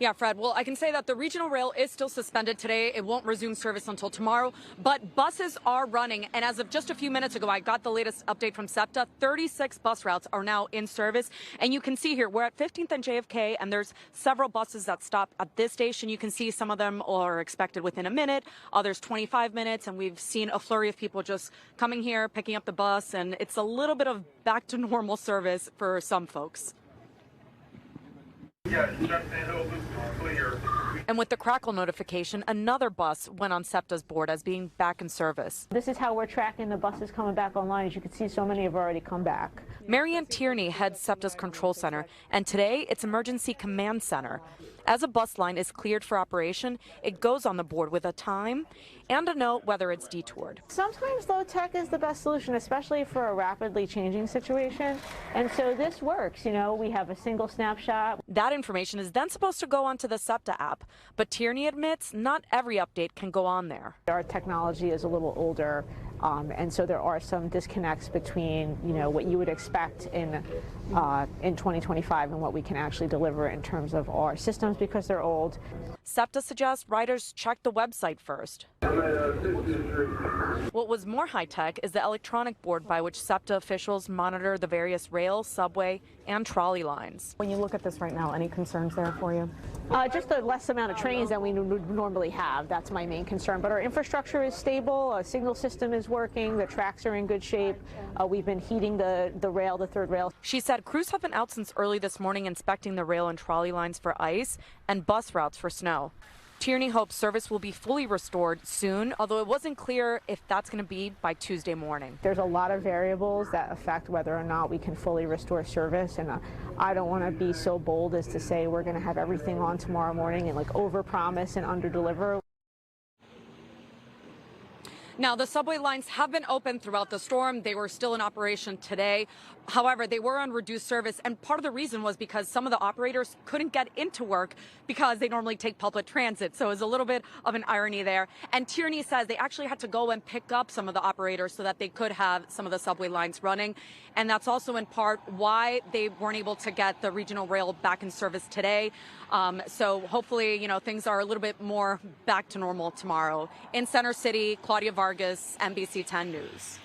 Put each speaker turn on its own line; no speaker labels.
Yeah, Fred. Well, I can say that the regional rail is still suspended today. It won't resume service until tomorrow, but buses are running. And as of just a few minutes ago, I got the latest update from SEPTA. 36 bus routes are now in service. And you can see here, we're at 15th and JFK, and there's several buses that stop at this station. You can see some of them are expected within a minute, others 25 minutes. And we've seen a flurry of people just coming here, picking up the bus. And it's a little bit of back to normal service for some folks. And with the crackle notification, another bus went on SEPTA's board as being back in service.
This is how we're tracking the buses coming back online. As you can see, so many have already come back.
Marianne Tierney heads SEPTA's control center, and today it's emergency command center. As a bus line is cleared for operation, it goes on the board with a time and a note whether it's detoured.
Sometimes low tech is the best solution, especially for a rapidly changing situation. And so this works. You know, we have a single snapshot.
That information is then supposed to go onto the SEPTA app, but Tierney admits not every update can go on there.
Our technology is a little older, and so there are some disconnects between, you know, what you would expect in 2025 and what we can actually deliver in terms of our systems because they're old.
SEPTA suggests riders check the website first. What was more high-tech is the electronic board by which SEPTA officials monitor the various rail, subway, and trolley lines.
When you look at this right now, any concerns there for you?
Just a less amount of trains than we normally have. That's my main concern. But our infrastructure is stable. Our signal system is working. The tracks are in good shape. We've been heating the rail, the third rail.
She said crews have been out since early this morning inspecting the rail and trolley lines for ice and bus routes for snow. Tierney hopes service will be fully restored soon, although it wasn't clear if that's going to be by Tuesday morning.
There's a lot of variables that affect whether or not we can fully restore service, and I don't want to be so bold as to say we're going to have everything on tomorrow morning and like overpromise and underdeliver.
Now, the subway lines have been open throughout the storm. They were still in operation today. However, they were on reduced service, and part of the reason was because some of the operators couldn't get into work because they normally take public transit. So it was a little bit of an irony there. And Tierney says they actually had to go and pick up some of the operators so that they could have some of the subway lines running. And that's also in part why they weren't able to get the regional rail back in service today. So hopefully, you know, things are a little bit more back to normal tomorrow. In Center City, Claudia Vargas, NBC 10 News.